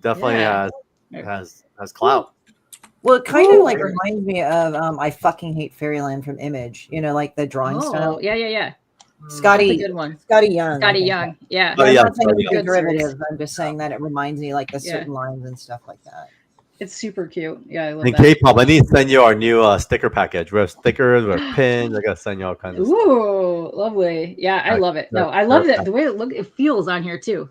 Definitely Yeah. has clout. Well, it kind of like reminds me of I fucking hate Fairyland from Image. You know, like the drawing style. Oh, yeah. That's a Scotty good one. Scotty Young. I Scotty think. Young. Yeah. But I'm yeah, not saying it's a Good derivative. series. I'm just saying that it reminds me like the Yeah. certain lines and stuff like that. It's super cute. Yeah, I love and that. K-pop, I need to send you our new sticker package. We have stickers, we have pins. I gotta send you all kinds of stuff. Ooh, lovely. Yeah, I love it. No, I love that the way it feels on here too.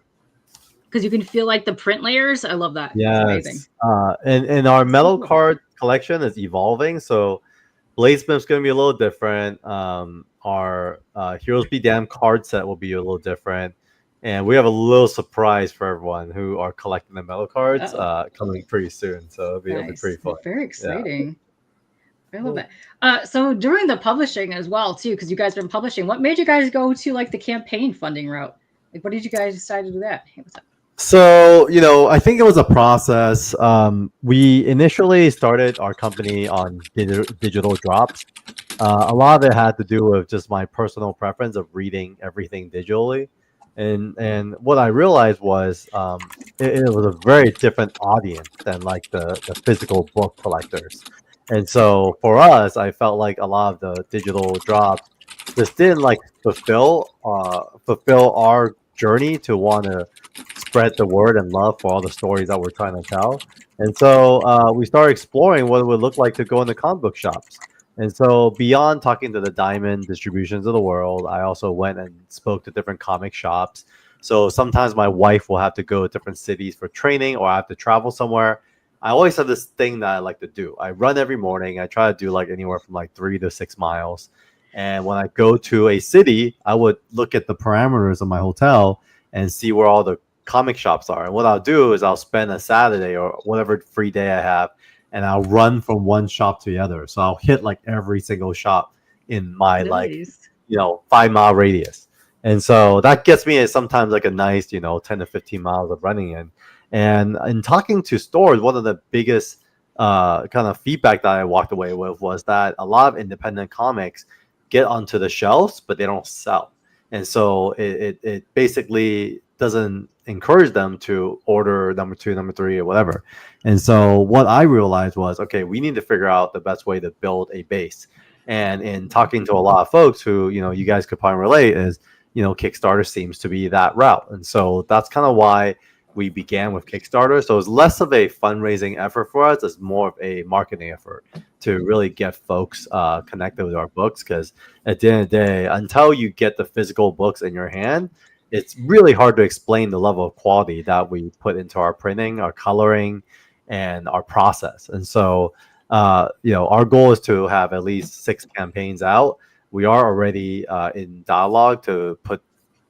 Because you can feel like the print layers. I love that. It's amazing. Yes. And our metal card collection is evolving. So Bladesmith's going to be a little different. Our Heroes Be Damned card set will be a little different. And we have a little surprise for everyone who are collecting the metal cards coming pretty soon. So it'll be pretty fun. Very exciting. I love that. So during the publishing as well, too, because you guys have been publishing, what made you guys go to like the campaign funding route? Like, what did you guys decide to do that? Hey, what's up? So, I think it was a process. We initially started our company on digital drops. A lot of it had to do with just my personal preference of reading everything digitally. And what I realized was it was a very different audience than like the physical book collectors. And so for us, I felt like a lot of the digital drops just didn't like fulfill our journey to want to spread the word and love for all the stories that we're trying to tell. And so we started exploring what it would look like to go into comic book shops. And so beyond talking to the diamond distributions of the world, I also went and spoke to different comic shops. So sometimes my wife will have to go to different cities for training, or I have to travel somewhere. I always have this thing that I like to do. I run every morning. I try to do like anywhere from like 3 to 6 miles. And when I go to a city, I would look at the parameters of my hotel and see where all the comic shops are. And what I'll do is I'll spend a Saturday or whatever free day I have, and I'll run from one shop to the other. So I'll hit like every single shop in my 5-mile radius. And so that gets me sometimes like a nice, 10 to 15 miles of running in. And in talking to stores, one of the biggest kind of feedback that I walked away with was that a lot of independent comics get onto the shelves, but they don't sell. And so it basically doesn't encourage them to order number 2, number 3, or whatever. And so what I realized was, okay, we need to figure out the best way to build a base. And in talking to a lot of folks who, you guys could probably relate, is, Kickstarter seems to be that route. And so that's kind of why we began with Kickstarter. So it's less of a fundraising effort for us. It's more of a marketing effort to really get folks connected with our books. Because at the end of the day, until you get the physical books in your hand, it's really hard to explain the level of quality that we put into our printing, our coloring, and our process. And so, our goal is to have at least 6 campaigns out. We are already in dialogue to put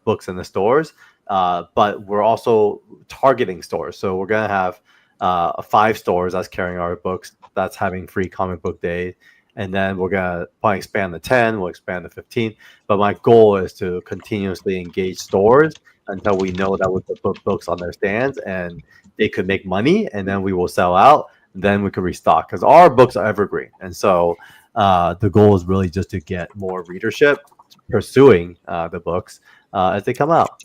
books in the stores, but we're also targeting stores. So we're going to have 5 stores that's carrying our books, that's having free comic book day. And then we're going to probably expand to 10, we'll expand to 15. But my goal is to continuously engage stores until we know that we put books on their stands and they could make money, and then we will sell out. Then we can restock, because our books are evergreen. And so the goal is really just to get more readership pursuing the books as they come out,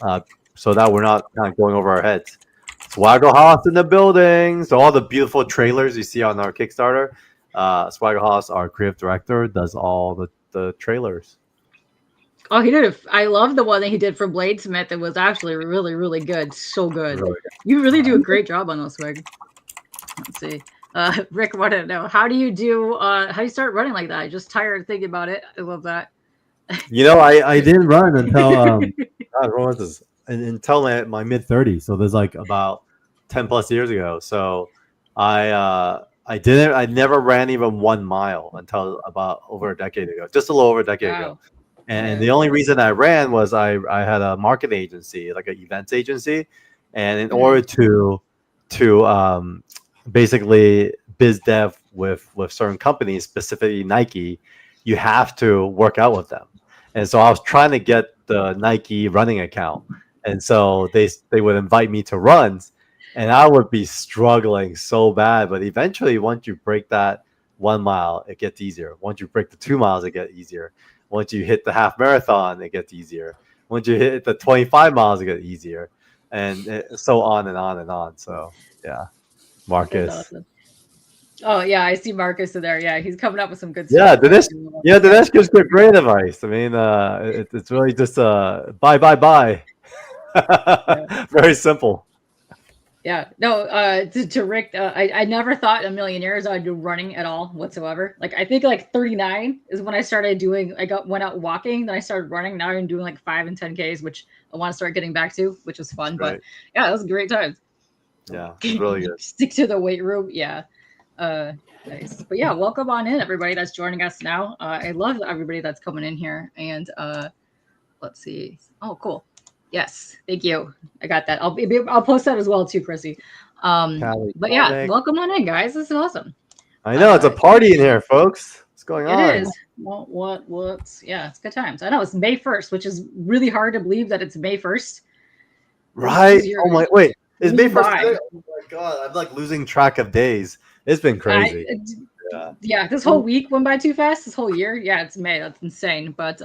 so that we're not kind of going over our heads. Swaggle House in the building. So all the beautiful trailers you see on our Kickstarter, Swaggle House, our creative director, does all the trailers. Oh, he did. I love the one that he did for Bladesmith. It was actually really, really good. So good. Really good. You really do a great job on those, Swag. Let's see. Rick wanted to know, how do you start running like that? I just tired thinking about it. I love that. I didn't run until until my mid-30s. So there's like about 10 plus years ago. So I never ran even 1 mile until about over a decade ago, just a little over a decade ago. And the only reason I ran was I had a marketing agency, like an events agency. And in order to basically biz dev with certain companies, specifically Nike, you have to work out with them. And so I was trying to get the Nike running account. And so they would invite me to runs, and I would be struggling so bad. But eventually, once you break that 1 mile, it gets easier. Once you break the 2 miles, it gets easier. Once you hit the half marathon, it gets easier. Once you hit the 25 miles, it gets easier. and so on and on and on. So yeah, Marcus. Awesome. Oh yeah, I see Marcus in there. Yeah, he's coming up with some good Yeah, stuff. Dinesh gives great advice. I mean, it's really just buy. Very simple. Yeah, no, to Rick, I never thought in millionaires I'd do running at all whatsoever. Like I think like 39 is when I started doing. Went out walking, then I started running. Now I'm doing like 5 and 10Ks, which I want to start getting back to, which was fun. But yeah, it was a great time. Yeah, it's really good. Stick to the weight room. Yeah. Nice. But yeah, welcome on in, everybody that's joining us now. I love everybody that's coming in here. And let's see. Oh, cool. Yes, thank you. I got that. I'll post that as well too, Chrissy. But yeah, welcome on in, guys. This is awesome. I know it's a party in here, folks. What's going on? It is. What's yeah, it's good times. I know it's May 1st, which is really hard to believe that it's May 1st. Right. Oh my wait. It's May 1st. Oh my god, I'm like losing track of days. It's been crazy. Yeah, this whole week went by too fast. This whole year, yeah, it's May. That's insane. But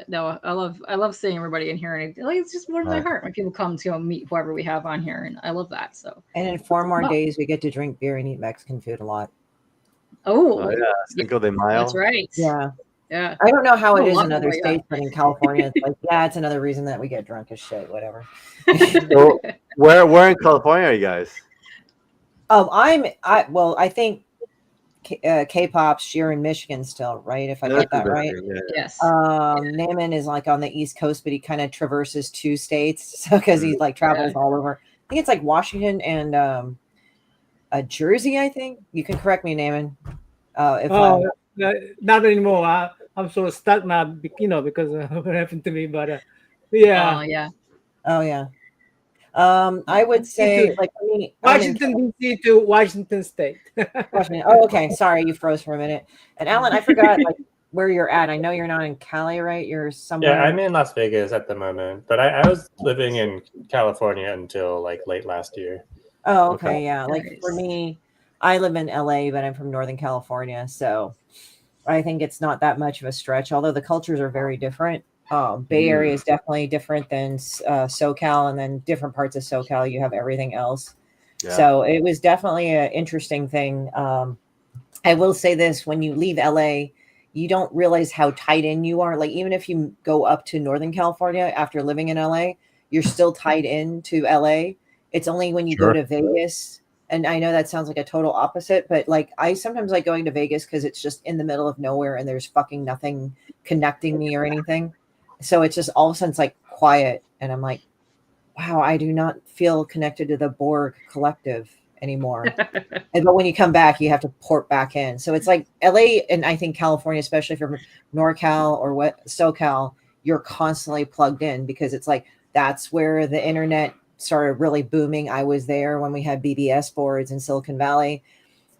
no, I love seeing everybody in here, and it's just warms my heart when people come to meet whoever we have on here, and I love that. So, and in 4 more days, we get to drink beer and eat Mexican food a lot. Oh yeah, Cinco de Mayo. That's right. Yeah. Yeah. I don't know how it is in other states, but in California, it's like, yeah, it's another reason that we get drunk as shit. Whatever. So, where in California are you guys? I think K-pop's you're in Michigan still, right? If I got that right. Yeah. Yes. Naaman is like on the East Coast, but he kind of traverses 2 states, so because he like travels all over. I think it's like Washington and Jersey. I think you can correct me, Naaman. Not anymore. I'm so stuck now, because of what happened to me. But yeah. Oh yeah. I would say like for me, Washington D.C. to Washington State. Washington. Oh, okay. Sorry, you froze for a minute. And Alan, I forgot like where you're at. I know you're not in Cali, right? You're somewhere. Yeah, I'm in Las Vegas at the moment, but I was living in California until like late last year. Oh, okay. Yeah. Like for me, I live in LA, but I'm from Northern California, so I think it's not that much of a stretch. Although the cultures are very different. Bay Area is definitely different than SoCal, and then different parts of SoCal, you have everything else. Yeah. So it was definitely an interesting thing. I will say this, when you leave LA, you don't realize how tied in you are. Like even if you go up to Northern California after living in LA, you're still tied in to LA. It's only when you go to Vegas, and I know that sounds like a total opposite, but like I sometimes like going to Vegas because it's just in the middle of nowhere and there's fucking nothing connecting me or anything. So it's just all of a sudden it's like quiet. And I'm like, wow, I do not feel connected to the Borg collective anymore. But when you come back, you have to port back in. So it's like LA and I think California, especially from NorCal or SoCal, you're constantly plugged in because it's like, that's where the internet started really booming. I was there when we had BBS boards in Silicon Valley.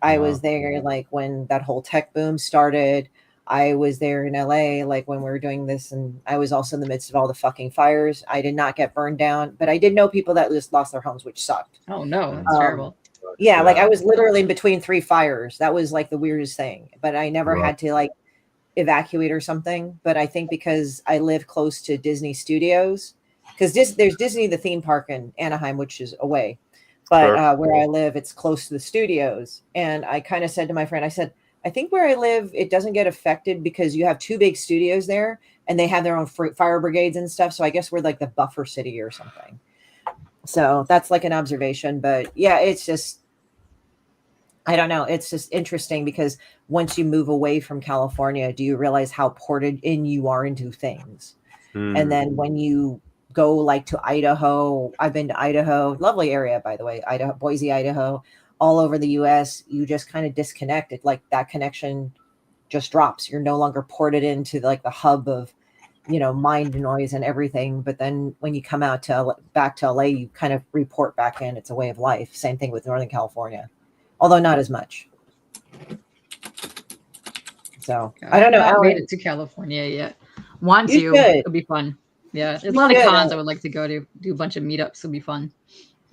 I was there like when that whole tech boom started. I was there in LA, like when we were doing this, and I was also in the midst of all the fucking fires. I did not get burned down, but I did know people that just lost their homes, which sucked. Oh no, that's terrible. Yeah, like I was literally in between 3 fires. That was like the weirdest thing, but I never had to like evacuate or something. But I think because I live close to Disney Studios, because there's Disney, the theme park in Anaheim, which is away, but where I live, it's close to the studios. And I kind of said to my friend, I said, I think where I live, it doesn't get affected because you have 2 big studios there and they have their own fire brigades and stuff. So I guess we're like the buffer city or something. So that's like an observation. But yeah, it's just, I don't know. It's just interesting because once you move away from California, do you realize how ported in you are into things? And then when you go like to Idaho, I've been to Idaho, lovely area, by the way, Idaho, Boise, Idaho, all over the US, you just kind of disconnect it. Like that connection just drops. You're no longer ported into like the hub of, mind noise and everything. But then when you come out back to LA, you kind of report back in. It's a way of life. Same thing with Northern California, although not as much. So I don't know. I haven't made it to California yet. Want to? It'll be fun. Yeah, there's a lot of cons I would like to go to. Do a bunch of meetups. It'll be fun.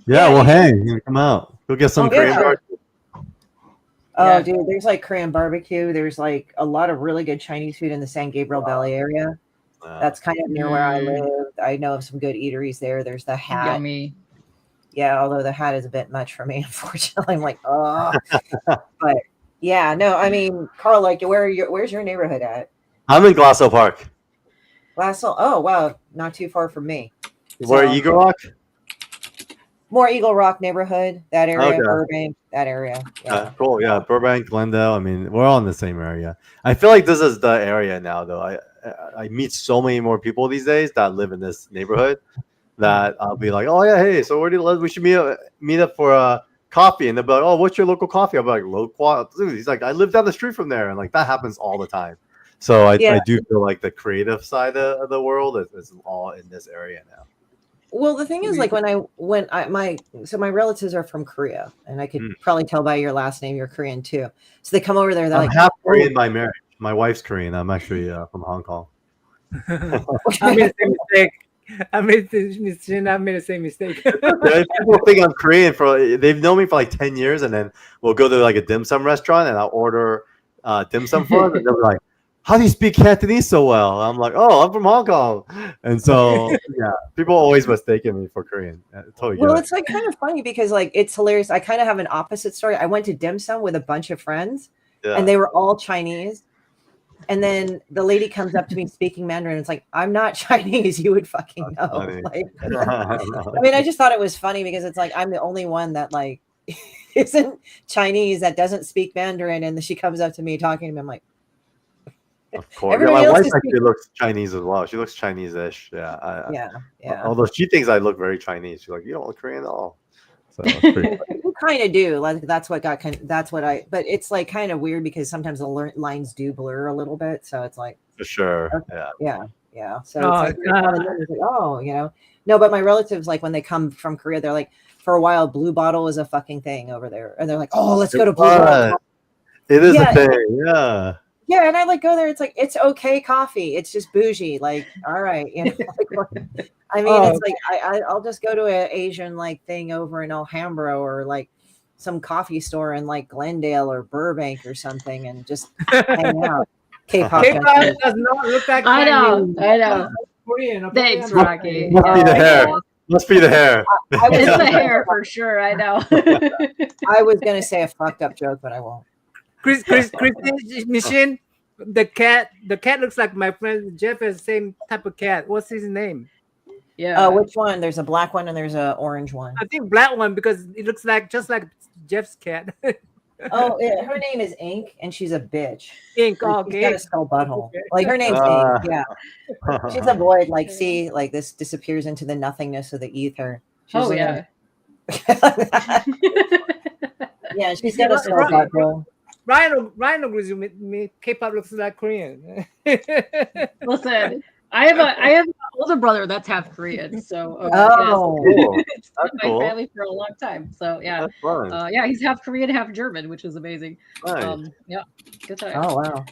Yeah, well, hey, come out. Go get some Korean barbecue. Oh, dude, there's like Korean barbecue. There's like a lot of really good Chinese food in the San Gabriel Valley area. That's kind of near where I live. I know of some good eateries there. There's the Hat. Yummy. Yeah, although the hat is a bit much for me, unfortunately. I'm like, oh, but yeah, no, I mean, Carl, like, where's your neighborhood at? I'm in Glasso Park. Glassell. Oh, wow, not too far from me. Where So, Eagle Rock? more Eagle Rock neighborhood, that area, Okay. Burbank, that area. Yeah. Cool. Yeah, Burbank, Glendale. I mean, we're all in the same area. I feel like this is the area now, though. I meet so many more people these days that live in this neighborhood that I'll be like, oh yeah, hey, so we should meet up for a coffee, and they'll be like, oh, what's your local coffee? I'm like, local. Dude, he's like, I live down the street from there, and like that happens all the time. So I do feel like the creative side of the world is all in this area now. Well, the thing is, like my relatives are from Korea, and I could probably tell by your last name you're Korean too. So they come over there. They're I'm like half Korean by marriage. My wife's Korean. I'm actually from Hong Kong. I made the same mistake. I made the same mistake. People think I'm Korean they've known me for like 10 years, and then we'll go to like a dim sum restaurant and I'll order dim sum for them, and they're like, how do you speak Cantonese so well? I'm like, oh, I'm from Hong Kong. And so, yeah, people always mistaken me for Korean. Totally. Well, it's like kind of funny because like it's hilarious. I kind of have an opposite story. I went to dim sum with a bunch of friends, and they were all Chinese. And then the lady comes up to me speaking Mandarin. It's like, I'm not Chinese. You would fucking know. Like, I mean, I just thought it was funny because it's like I'm the only one that like isn't Chinese that doesn't speak Mandarin, and then she comes up to me talking to me. I'm like, of course. Yeah, my wife actually looks Chinese as well. She looks Chinese-ish. Yeah. Although she thinks I look very Chinese. She's like, you don't look Korean at all. So you kind of do. Like that's what but it's like kind of weird because sometimes the lines do blur a little bit. So it's like for sure. Okay. Yeah. So it's like, oh, you know. No, but my relatives, like when they come from Korea, they're like, for a while, Blue Bottle was a fucking thing over there. And they're like, oh, let's go to Blue Bottle. It is a thing, yeah. Yeah, and I like go there. It's like it's okay coffee. It's just bougie. Like, all right, you know. Like, I mean, it's like I'll just go to an Asian like thing over in Alhambra or like some coffee store in like Glendale or Burbank or something, and just hang out. K-pop does not look like I know. Korean. Thanks, Rocky. Must be the hair. Must be the hair. It's the hair for sure. I know. I was gonna say a fucked up joke, but I won't. Shinn, the cat looks like my friend Jeff has the same type of cat. What's his name? Yeah. Which one? There's a black one and there's a orange one. I think black one because it looks like just like Jeff's cat. Her name is Ink, and she's a bitch. Ink, She's got a skull butthole. Okay. Like her name's Ink. Yeah, she's a void. Like, see, like this disappears into the nothingness of the ether. She's yeah, she's got a skull butthole. Ryan agrees with me. K-pop looks like Korean. Listen, I have an older brother that's half Korean, so cool. It's been my family for a long time. So yeah, that's fun. Yeah, he's half Korean, half German, which is amazing. Nice. Yeah, good time. Oh wow.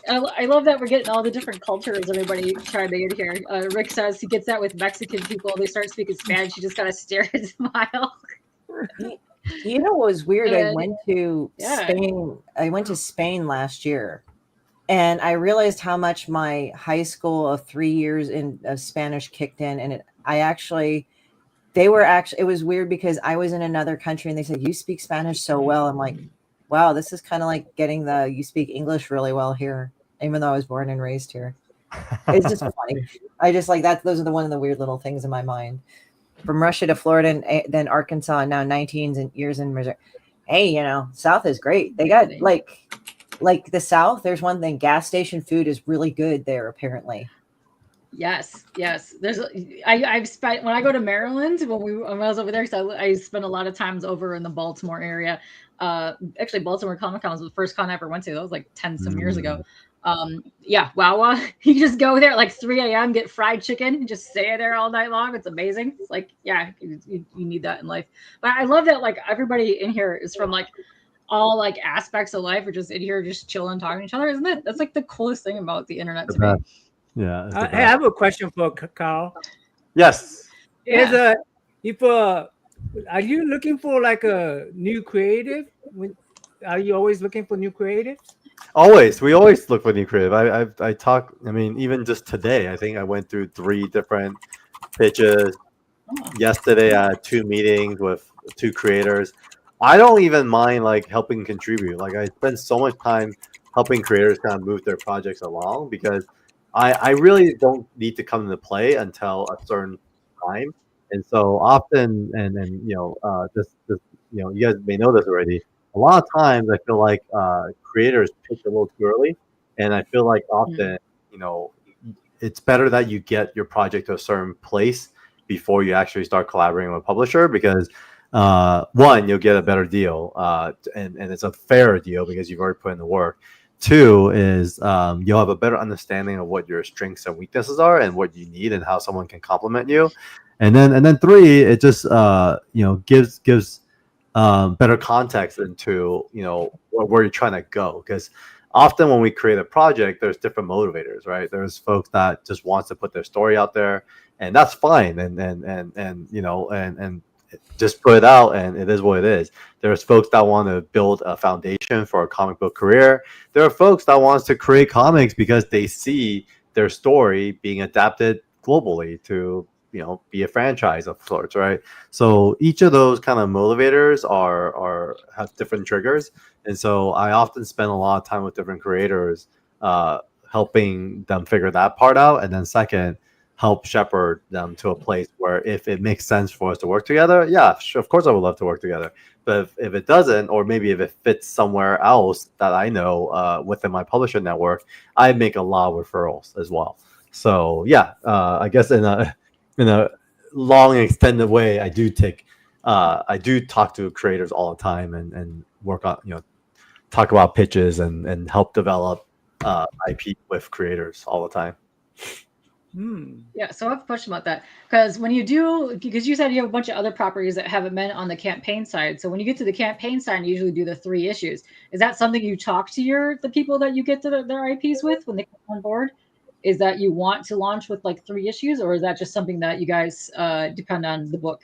I love that we're getting all the different cultures. Everybody chiming in here. Rick says he gets that with Mexican people. They start speaking Spanish. You just gotta stare and smile. You know what was weird? I went to Spain. I went to Spain last year, and I realized how much my high school of 3 years of Spanish kicked in. And it was weird because I was in another country, and they said, "You speak Spanish so well." I'm like, "Wow, this is kind of like getting you speak English really well here," even though I was born and raised here. It's just funny. I just like that. Those are one of the weird little things in my mind. From Russia to Florida and then Arkansas, and now 19 years in Missouri. Hey, you know, South is great. They got like the South. There's one thing: gas station food is really good there, apparently. Yes. I've spent when I go to Maryland when I was over there. So I spent a lot of times over in the Baltimore area. Actually, Baltimore Comic Con was the first con I ever went to. That was like 10 some years ago. Wawa. You just go there at like 3 a.m., get fried chicken, and just stay there all night long. It's amazing. It's like, yeah, you need that in life. But I love that like everybody in here is from like all like aspects of life. We're just in here just chilling, talking to each other, isn't it? That's like the coolest thing about the internet to me. Yeah. Hey, I have a question for Carl. Yes. Yeah. Are you looking for like a new creative? Are you always looking for new creative? Always. We always look for new creative. I mean, even just today, I think I went through 3 different pitches. yesterday I had 2 meetings with 2 creators. I don't even mind like helping contribute. Like I spend so much time helping creators kind of move their projects along because I really don't need to come into play until a certain time. And so often, and just you guys may know this already. A lot of times, I feel like creators pitch a little too early, and I feel like often, you know, it's better that you get your project to a certain place before you actually start collaborating with a publisher because one, you'll get a better deal, and it's a fairer deal because you've already put in the work. Two is you'll have a better understanding of what your strengths and weaknesses are and what you need and how someone can complement you. And then three, it just gives better context into where you're trying to go. Because often when we create a project, there's different motivators, right? There's folks that just wants to put their story out there, and that's fine. And just put it out, and it is what it is. There's folks that want to build a foundation for a comic book career. There are folks that wants to create comics because they see their story being adapted globally to be a franchise of sorts, right? So each of those kind of motivators have different triggers, and so I often spend a lot of time with different creators, helping them figure that part out, and then second, help shepherd them to a place where if it makes sense for us to work together, yeah, sure, of course I would love to work together. But if it doesn't, or maybe if it fits somewhere else that I know within my publisher network, I make a lot of referrals as well. So yeah, I guess in a long and extended way, I do talk to creators all the time and work on talk about pitches and help develop IP with creators all the time. Yeah, so I have a question about that because because you said you have a bunch of other properties that haven't been on the campaign side. So when you get to the campaign side, you usually do the 3 issues. Is that something you talk to the people that you get to their IPs with when they come on board? Is that you want to launch with like 3 issues, or is that just something that you guys depend on the book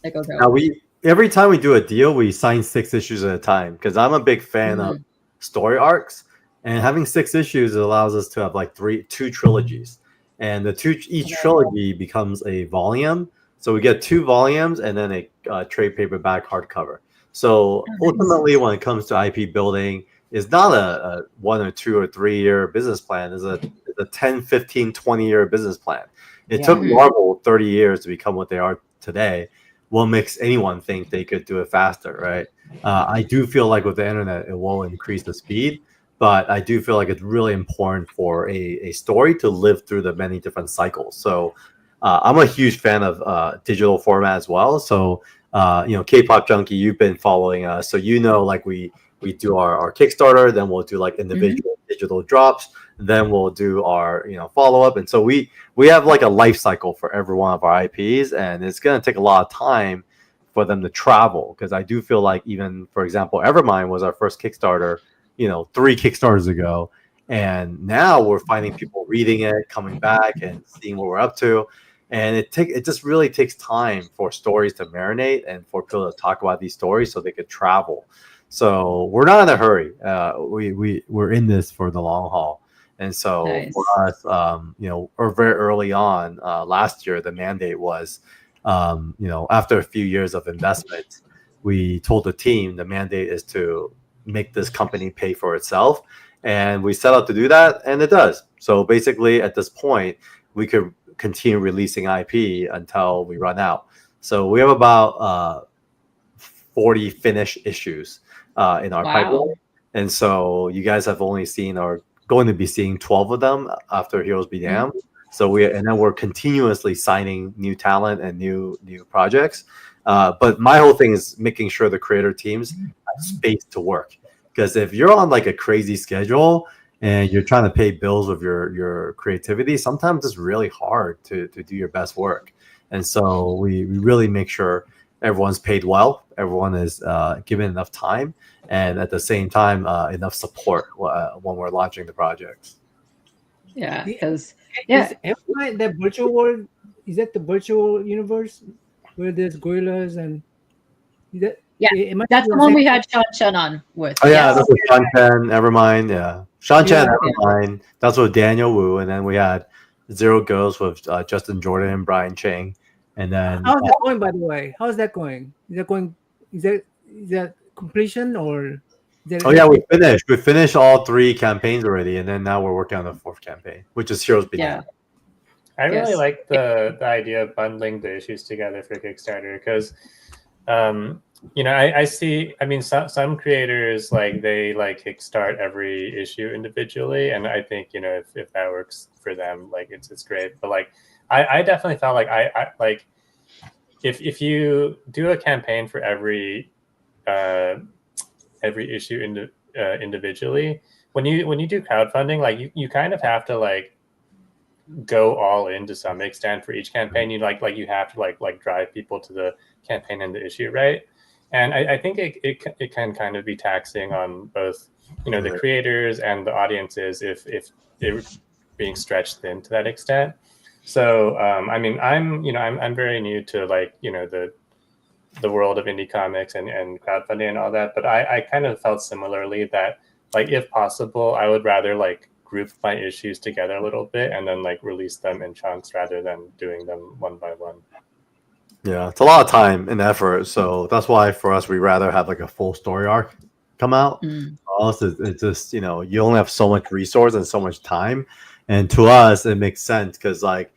that goes out? Now every time we do a deal, we sign 6 issues at a time because I'm a big fan of story arcs, and having 6 issues allows us to have like 2 trilogies. And each trilogy becomes a volume. So we get 2 volumes and then a trade paperback hardcover. So ultimately, when it comes to IP building, it's not a 1 or 2 or 3 year business plan. It's a 10, 15, 20 year business plan. It took Marvel 30 years to become what they are today. What makes anyone think they could do it faster, right? I do feel like with the internet, it will increase the speed. But I do feel like it's really important for a story to live through the many different cycles. So I'm a huge fan of digital format as well. So K-pop Junkie, you've been following us, so like we do our Kickstarter, then we'll do like individual digital drops, then we'll do our follow up, and so we have like a life cycle for every one of our IPs, and it's gonna take a lot of time for them to travel because I do feel like even for example, Evermind was our first Kickstarter. 3 Kickstarters ago, and now we're finding people reading it, coming back and seeing what we're up to, and it just really takes time for stories to marinate and for people to talk about these stories so they could travel. So we're not in a hurry. We're in this for the long haul, and so for us, we're very early on. Last year, the mandate was, after a few years of investment, we told the team the mandate is to make this company pay for itself, and we set out to do that, and it does. So basically at this point we could continue releasing IP until we run out. So we have about 40 finished issues in our pipeline, and so you guys have only seen or going to be seeing 12 of them after Heroes Be Damned. So we're continuously signing new talent and new projects. But my whole thing is making sure the creator teams have space to work. Because if you're on like a crazy schedule and you're trying to pay bills with your creativity, sometimes it's really hard to do your best work. And so we really make sure everyone's paid well, everyone is given enough time, and at the same time enough support when we're launching the projects. Yeah, because is Evermind that virtual world? Is that the virtual universe where there's gorillas and that's the one we had Chen on with. Oh yeah, that's with Chen, Evermind. Yeah, Chen, Evermind. That's with Daniel Wu, and then we had Zero Girls with Justin Jordan and Brian Ching, And then how's that going, by the way? How's that going? Is that going? Is that completion or? oh yeah, we finished all 3 campaigns already, and then now we're working on the 4th campaign, which is Heroes Begin. Yeah. I really Yes. like the idea of bundling the issues together for Kickstarter because, you know, I see. I mean, some creators like they like kickstart every issue individually, and I think, you know, if that works for them, like it's great. But like, I definitely felt like I like if you do a campaign for every issue individually, when you do crowdfunding, like you kind of have to like go all in to some extent for each campaign. You like you have to like drive people to the campaign and the issue, right? And I think it can kind of be taxing on both, you know, the creators and the audiences if they're being stretched thin to that extent. So I mean, I'm very new to like, you know, the world of indie comics and crowdfunding and all that, but I kind of felt similarly that like if possible, I would rather like group my issues together a little bit and then like release them in chunks rather than doing them one by one. Yeah, it's a lot of time and effort, so that's why for us we rather have like a full story arc come out. For us, it's just, you know, you only have so much resource and so much time, and to us it makes sense because like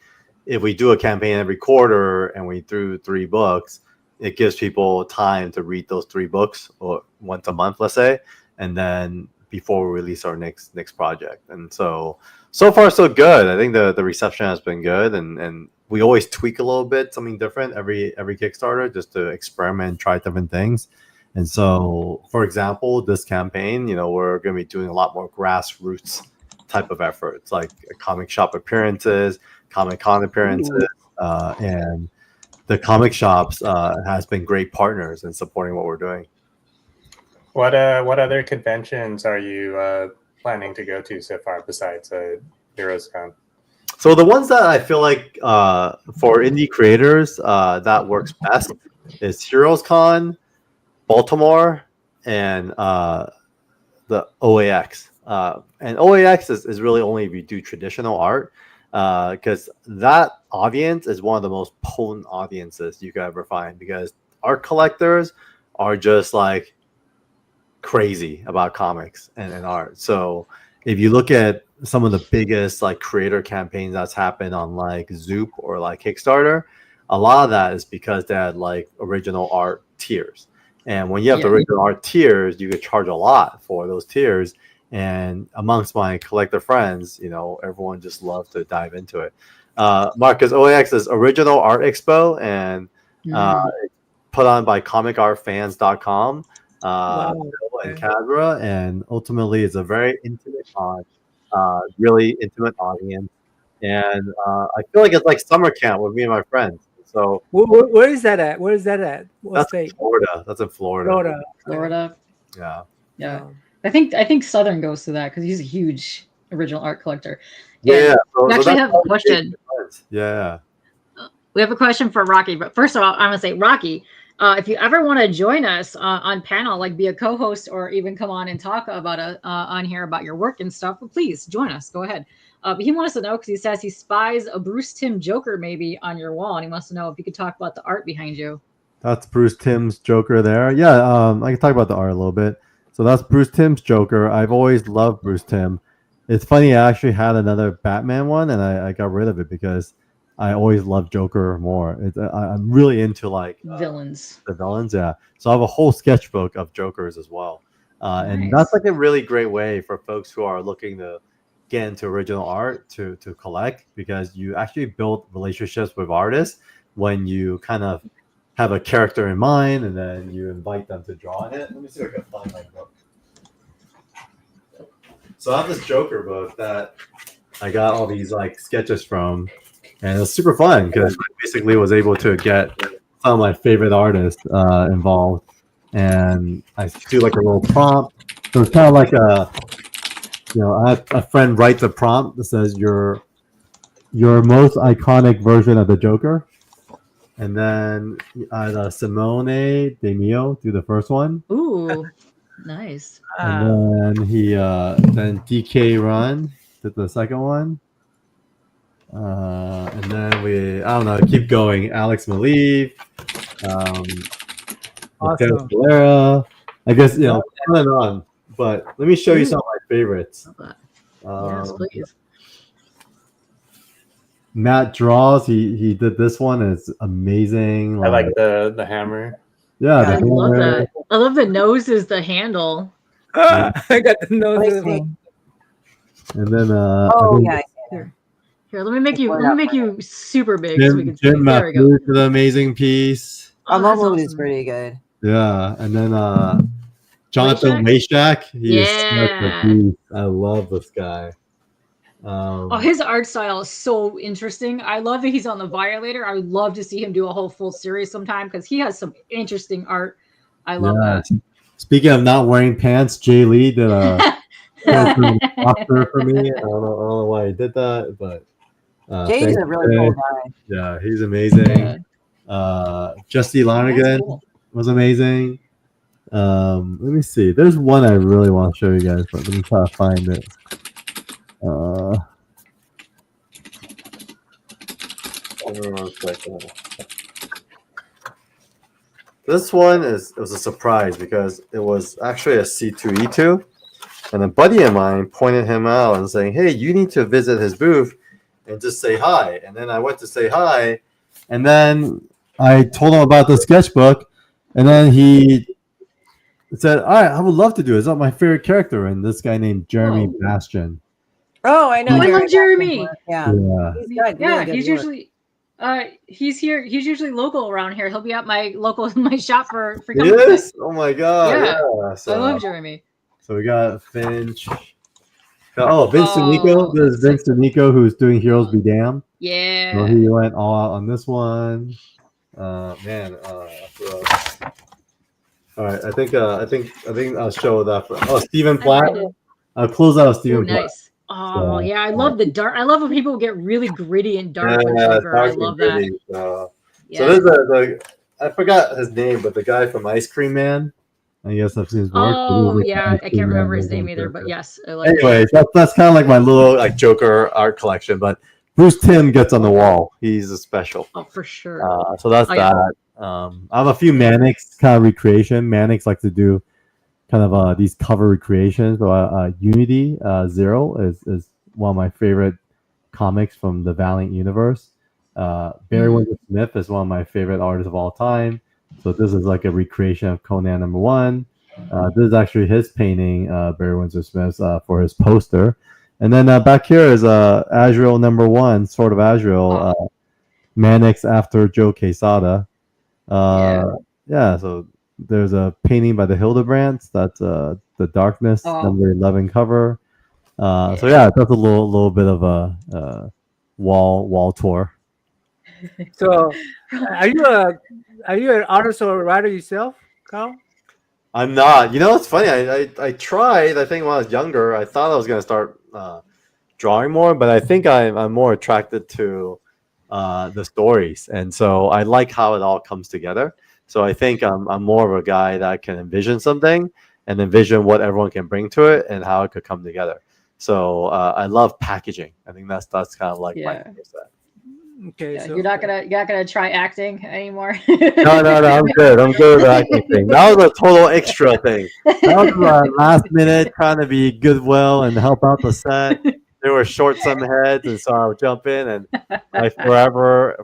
if we do a campaign every quarter and we do 3 books, it gives people time to read those 3 books or once a month, let's say, and then before we release our next project. And so far so good. I think the reception has been good, and we always tweak a little bit, something different every Kickstarter, just to experiment, try different things. And so, for example, this campaign, you know, we're going to be doing a lot more grassroots type of efforts, like comic shop appearances, Comic-Con appearances, and the comic shops has been great partners in supporting what we're doing. What other conventions are you planning to go to so far besides HeroesCon? So the ones that I feel like for indie creators that works best is HeroesCon, Baltimore, and the OAX. And OAX is really only if you do traditional art, because that audience is one of the most potent audiences you could ever find, because art collectors are just like crazy about comics and art. So if you look at some of the biggest like creator campaigns that's happened on like Zoop or like Kickstarter, a lot of that is because they had like original art tiers. And when you have the original art tiers, you could charge a lot for those tiers. And amongst my collector friends, you know, everyone just loves to dive into it. Marcus, OAX is Original Art Expo, and put on by comicartfans.com. And Cadra, and ultimately it's a very intimate con, really intimate audience, and I feel like it's like summer camp with me and my friends. So where is that at? Where is that at? What that's state? in Florida. That's in Florida. Yeah. I think Southern goes to that because he's a huge original art collector. Yeah. We actually have a question. Yeah. We have a question for Rocky, but first of all, I'm gonna say, Rocky, if you ever want to join us on panel, like be a co-host or even come on and talk about on here about your work and stuff, please join us. Go ahead. But he wants to know, because he says he spies a Bruce Timm Joker maybe on your wall, and he wants to know if you could talk about the art behind you. That's Bruce Timm's Joker there. Yeah, I can talk about the art a little bit. So that's Bruce Timm's Joker. I've always loved Bruce Timm. It's funny, I actually had another Batman one, and I got rid of it because I always loved Joker more. I'm really into like villains. The villains, yeah. So I have a whole sketchbook of Jokers as well. And that's like a really great way for folks who are looking to get into original art to collect, because you actually build relationships with artists when you kind of have a character in mind and then you invite them to draw in it. Let me see if I can find my book. So I have this Joker book that I got all these like sketches from, and it was super fun because I basically was able to get some of my favorite artists involved, and I do like a little prompt. So it's kind of like I had a friend write the prompt that says your most iconic version of the Joker, and then I had Simone De Mio do the first one. Ooh, nice. And then then DK Run did the second one. And then I don't know, keep going. Alex Maleev, Mateo Awesome. Valera. I guess, on and on. But let me show you some of my favorites. Yes, please. Matt Draws, he did this one. It's amazing. I like the hammer. Yeah, I love that. I love the nose is the handle. I got the nose. Let me of see. it. And then Here, let me make you super big so we can see. Jim There we go. Matthews did an amazing piece. Oh, that's Amamu is awesome. pretty good. Yeah, and then Jonathan Wayshak. He is such a beast. I love this guy. His art style is so interesting. I love that he's on the Violator. I would love to see him do a whole full series sometime because he has some interesting art. I love that. Speaking of not wearing pants, Jay Lee did a doctor for me. I don't know why he did that, but Jay's a really cool guy. Yeah, he's amazing. Justy Lonergan was amazing. Let me see. There's one I really want to show you guys, but let me try to find it. This one was a surprise because it was actually a C2E2, and a buddy of mine pointed him out and saying, "Hey, you need to visit his booth and just say hi." And then I went to say hi, and then I told him about the sketchbook, and then he said, "All right, I would love to do it. It's not my favorite character." And this guy named Jeremy Bastian. Oh, I know. I love Jeremy. Yeah. He's usually he's here. He's usually local around here. He'll be at my shop for Yes. Oh my god. Yeah. So, I love Jeremy. So we got Finch. Vince D'Amico. There's Vince D'Amico who's doing Heroes Be Damned. Yeah. So he went all out on this one. All right. I think I'll show that. Stephen Platt. I'll close out Stephen Platt. Nice. Oh yeah, I love the dark. I love when people get really gritty and dark. I love that. So there's I forgot his name, but the guy from Ice Cream Man. I guess I've seen his work. Oh yeah, I can't remember his name either, but yes, I like. Anyways, that's kind of like my little Joker art collection. But Bruce Timm gets on the wall. He's a special. Oh, for sure. So that's that. I have a few Mannix kind of recreation. Mannix like to do kind of these cover recreations. So Unity Zero is one of my favorite comics from the Valiant universe. Barry Windsor Smith is one of my favorite artists of all time. So this is like a recreation of Conan #1. This is actually his painting, Barry Windsor Smith, for his poster. And then back here is Azrael #1, Sword of Azrael, Mannix after Joe Quesada. So there's a painting by the Hildebrands. That's the Darkness #11 cover. So that's a little bit of a wall tour. So, are you an artist or a writer yourself, Carl? I'm not. It's funny. I tried. I think when I was younger, I thought I was gonna start drawing more, but I think I'm more attracted to the stories, and so I like how it all comes together. So I think I'm more of a guy that can envision something and envision what everyone can bring to it and how it could come together. So I love packaging. I think that's kind of like my skill set. Okay, so you're not gonna try acting anymore. No, I'm good. I'm good with the acting thing. That was a total extra thing. That was last minute trying to be goodwill and help out the set. There were shorts on the heads, and so I would jump in, and I forever.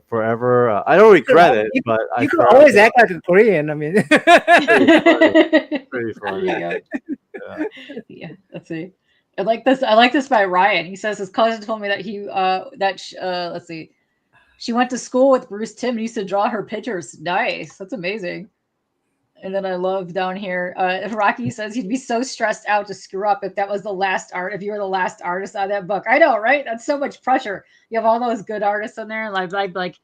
I don't regret it, but you can always act like a Korean. I mean, pretty funny. Yeah, let's see. I like this by Ryan. He says his cousin told me that let's see. She went to school with Bruce Timm and used to draw her pictures. Nice. That's amazing. And then I love down here. Rocky says he'd be so stressed out to screw up if that was the last art. If you were the last artist on that book, I know, right? That's so much pressure. You have all those good artists in there, and like,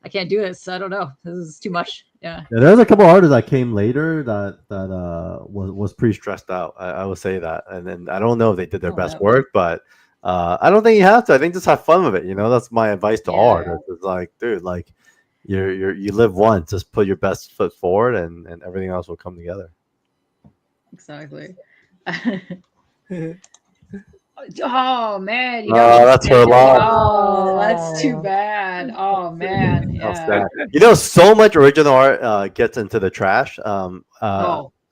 I can't do this. I don't know. This is too much. Yeah. There's a couple artists that came later that was pretty stressed out. I would say that, and then I don't know if they did their best work, but I don't think you have to. I think just have fun with it. That's my advice to all artists. It's like, dude, like. You live once. Just put your best foot forward, and everything else will come together. Exactly. Oh man, you Oh, know. that's her loss. Oh, that's too bad. Oh man, That's yeah. sad. You know, so much original art gets into the trash. Oh,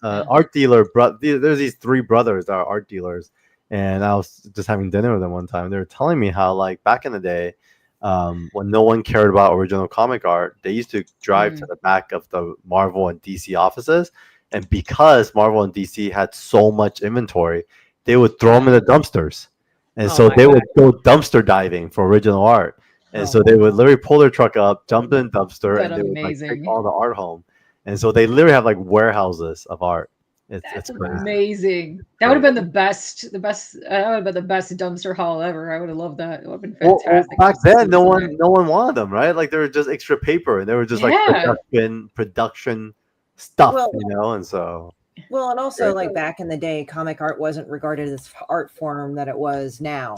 yeah. Art dealer, there's these three brothers that are art dealers, and I was just having dinner with them one time. They were telling me how, like, back in the day, when no one cared about original comic art, they used to drive to the back of the Marvel and DC offices, and because Marvel and DC had so much inventory, they would throw them in the dumpsters, and Oh so my they would God. go dumpster diving for original art. And Oh so my they would literally pull their truck up, jump in the dumpster, But and they would like take amazing. all the art home. And so they literally have like warehouses of art. It's That's crazy. amazing. That would have been the best. That would have been the best dumpster haul ever. I would have loved that. It would have been Well, fantastic. back just to see then, no what's in one wanted them, right? Like they were just extra paper, and they were just like there. production stuff, Well, you know. And so well, and also like back in the day, comic art wasn't regarded as art form that it was now.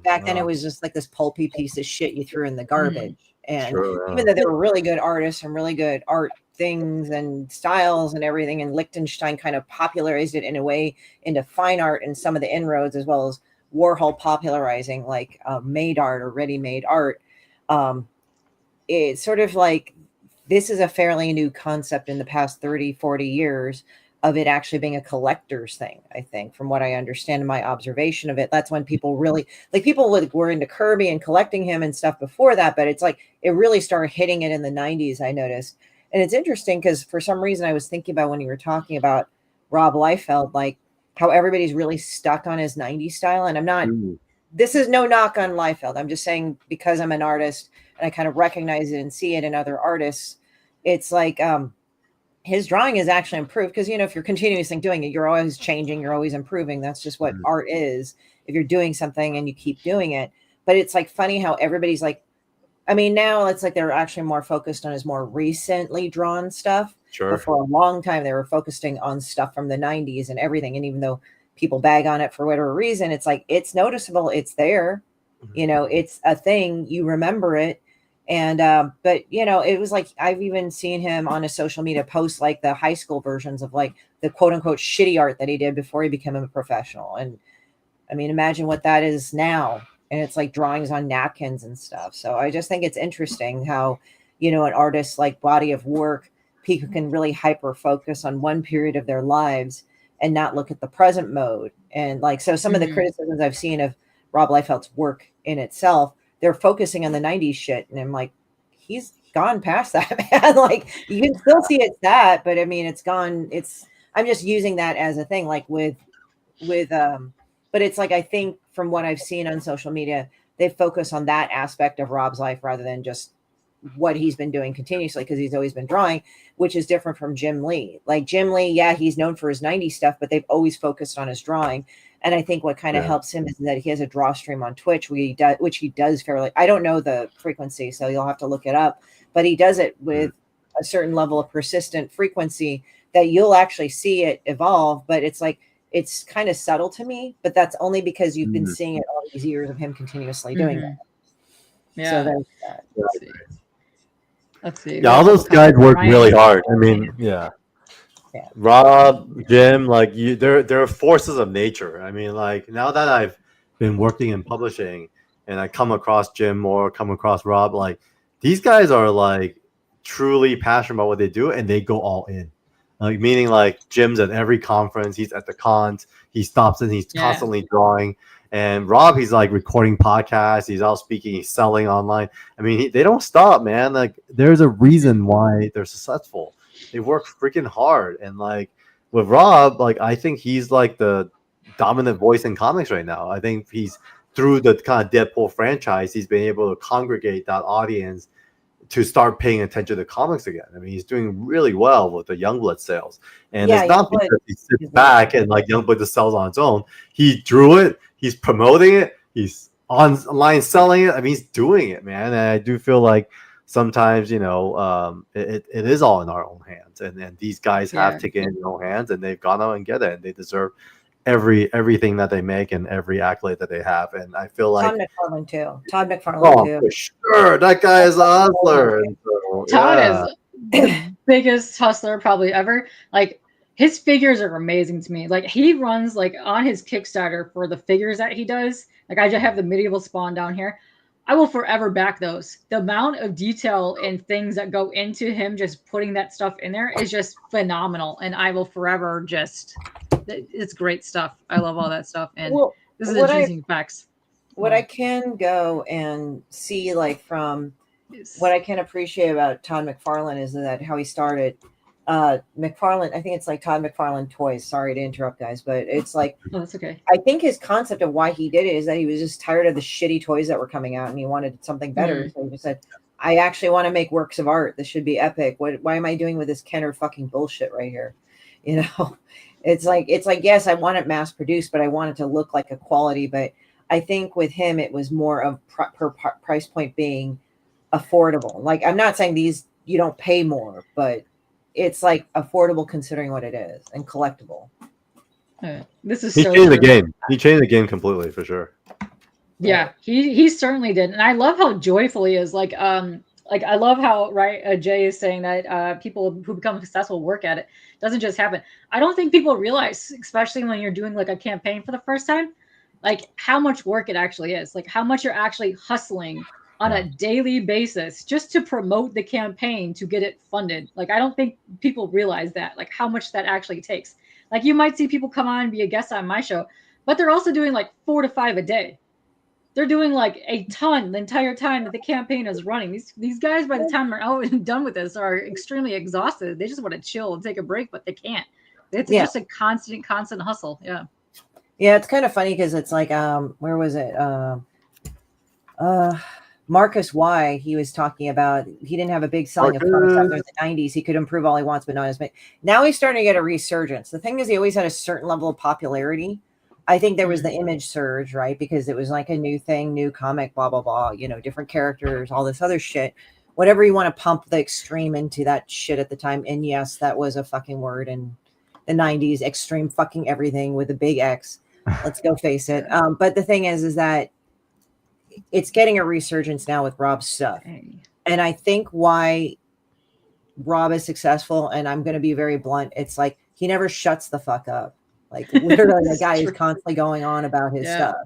Back then, it was just like this pulpy piece of shit you threw in the garbage. And even though they were really good artists and really good art things and styles and everything, and Liechtenstein kind of popularized it in a way into fine art and some of the inroads, as well as Warhol popularizing like made art or ready-made art. It's sort of like this is a fairly new concept in the past 30, 40 years of it actually being a collector's thing, I think, from what I understand in my observation of it. That's when people really, like, people were into Kirby and collecting him and stuff before that, but it's like it really started hitting it in the 90s, I noticed. And it's interesting because for some reason I was thinking about when you were talking about Rob Liefeld, like how everybody's really stuck on his 90s style. And I'm not, this is no knock on Liefeld. I'm just saying because I'm an artist and I kind of recognize it and see it in other artists, it's like, his drawing is actually improved because, you know, if you're continuously doing it, you're always changing, you're always improving. That's just what art is. If you're doing something and you keep doing it, but it's like funny how everybody's like, I mean, now it's like they're actually more focused on his more recently drawn stuff. Sure. But for a long time, they were focusing on stuff from the 90s and everything. And even though people bag on it for whatever reason, it's like, it's noticeable. It's there, you know, it's a thing. You remember it. And but you know, it was like I've even seen him on a social media post like the high school versions of like the quote unquote shitty art that he did before he became a professional. And I mean, imagine what that is now. And it's like drawings on napkins and stuff. So I just think it's interesting how, you know, an artist's like body of work, people can really hyper focus on one period of their lives and not look at the present mode. And like, so some of the criticisms I've seen of Rob Liefeld's work in itself, they're focusing on the 90s shit. And I'm like, he's gone past that, man. Like you can still see it's that, but I mean, it's gone. I'm just using that as a thing, like with, but it's like, I think from what I've seen on social media, they focus on that aspect of Rob's life rather than just what he's been doing continuously. Cause he's always been drawing, which is different from Jim Lee. Like Jim Lee, yeah, he's known for his 90s stuff, but they've always focused on his drawing. And I think what kind of helps him is that he has a draw stream on Twitch, which he does fairly. I don't know the frequency, so you'll have to look it up. But he does it with a certain level of persistent frequency that you'll actually see it evolve. But it's like it's kind of subtle to me. But that's only because you've been seeing it all these years of him continuously doing that. Yeah. So there's that. Let's see. Yeah, all those guys work really hard. I mean, yeah. Rob, Jim, like they're forces of nature. I mean, like now that I've been working in publishing and I come across Jim more, come across Rob, like these guys are like truly passionate about what they do and they go all in. Like meaning like Jim's at every conference, he's at the cons, he stops and he's constantly drawing. And Rob, he's like recording podcasts, he's out speaking, he's selling online. I mean, they don't stop, man. Like there's a reason why they're successful. They work freaking hard. And like with Rob, like I think he's like the dominant voice in comics right now. I think he's through the kind of Deadpool franchise, he's been able to congregate that audience to start paying attention to comics again. I mean, he's doing really well with the Youngblood sales. And it's not because he sits back and like Youngblood just sells on its own. He drew it, he's promoting it, he's online selling it. I mean, he's doing it, man. And I do feel like sometimes, you know, it is all in our own hands. And these guys have taken it in their own hands and they've gone out and get it. And they deserve everything that they make and every accolade that they have. And I feel like Todd McFarlane too. For sure. That guy is a hustler. And so, Todd is the biggest hustler probably ever. Like his figures are amazing to me. Like he runs like on his Kickstarter for the figures that he does. Like I just have the medieval spawn down here. I will forever back those. The amount of detail and things that go into him just putting that stuff in there is just phenomenal. And I will forever just, it's great stuff. I love all that stuff. And this is interesting facts. What I can go and see, like from what I can appreciate about Todd McFarlane is that how he started. McFarlane, I think it's like Todd McFarlane Toys. Sorry to interrupt, guys, but it's like, oh, that's okay. I think his concept of why he did it is that he was just tired of the shitty toys that were coming out and he wanted something better. So he just said, I actually want to make works of art. This should be epic. Why am I doing with this Kenner fucking bullshit right here? You know, it's like, yes, I want it mass produced, but I want it to look like a quality. But I think with him, it was more of per price point being affordable. Like, I'm not saying these, you don't pay more, but it's like affordable considering what it is and collectible. This is he so changed true. the game. He changed the game completely for sure. Yeah, he certainly did, and I love how joyful he is. Like I love how Jay is saying that people who become successful work at it. Doesn't just happen. I don't think people realize, especially when you're doing like a campaign for the first time, like how much work it actually is. Like how much you're actually hustling on a daily basis just to promote the campaign to get it funded. Like I don't think people realize that, like how much that actually takes. Like you might see people come on and be a guest on my show, but they're also doing like 4 to 5 a day. They're doing like a ton the entire time that the campaign is running. These guys, by the time they're out and done with this, are extremely exhausted. They just want to chill and take a break, but they can't. It's just a constant hustle. Yeah. Yeah, it's kind of funny because it's like, where was it? Marcus Y, he was talking about he didn't have a big selling of comics after the 90s. He could improve all he wants, but not as many. Now he's starting to get a resurgence. The thing is, he always had a certain level of popularity. I think there was the image surge, right? Because it was like a new thing, new comic, blah, blah, blah, you know, different characters, all this other shit. Whatever you want to pump the extreme into that shit at the time. And yes, that was a fucking word in the 90s, extreme fucking everything with a big X. Let's go face it. But the thing is that it's getting a resurgence now with Rob's stuff. And I think why Rob is successful, and I'm going to be very blunt, it's like he never shuts the fuck up. Like literally the guy is constantly going on about his stuff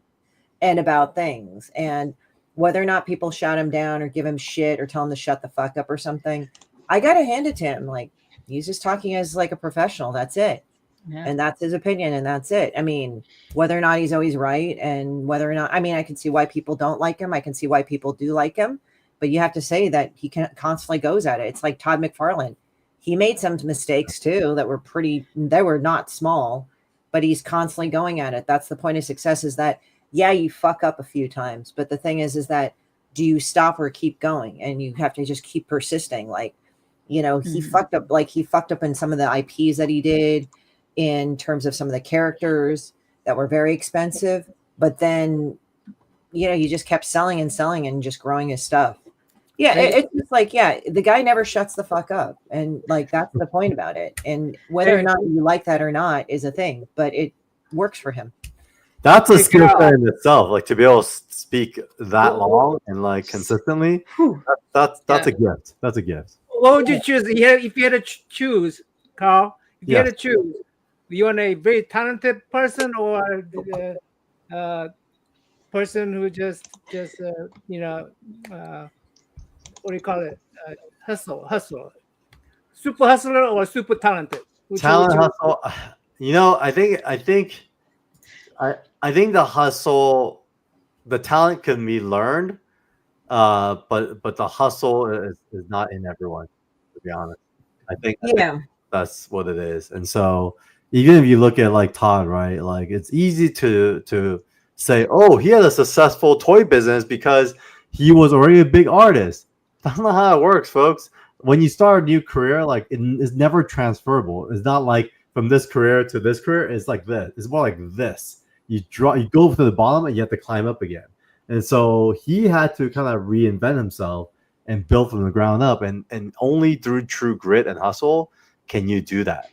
and about things. And whether or not people shout him down or give him shit or tell him to shut the fuck up or something, I got to hand it to him. Like he's just talking as like a professional. That's it. Yeah. And that's his opinion, and that's it. I mean, whether or not he's always right, and whether or not, I mean, I can see why people don't like him. I can see why people do like him, but you have to say that he constantly goes at it. It's like Todd McFarlane. He made some mistakes too that were not small, but he's constantly going at it. That's the point of success, is that, yeah, you fuck up a few times, but the thing is that do you stop or keep going? And you have to just keep persisting. Like, you know, he fucked up in some of the IPs that he did, in terms of some of the characters that were very expensive, but then, you know, he just kept selling and just growing his stuff. Yeah. It's just like, yeah, the guy never shuts the fuck up. And like, that's the point about it. And whether or not you like that or not is a thing, but it works for him. That's a skill set in itself. Like to be able to speak that long and like consistently, that's a gift. That's a gift. What would you choose if you had to choose, Carl? If you had to choose, you want a very talented person or a person who just you know, what do you call it? Hustle, super hustler or super talented? Talent hustle. You know, I think the hustle, the talent can be learned, but the hustle is not in everyone. To be honest, I think that's what it is, and so. Even if you look at like Todd, right? Like it's easy to say, oh, he had a successful toy business because he was already a big artist. That's not how it works, folks. When you start a new career, like it is never transferable. It's not like from this career to this career. It's like this. It's more like this. You go to the bottom and you have to climb up again. And so he had to kind of reinvent himself and build from the ground up. And only through true grit and hustle can you do that.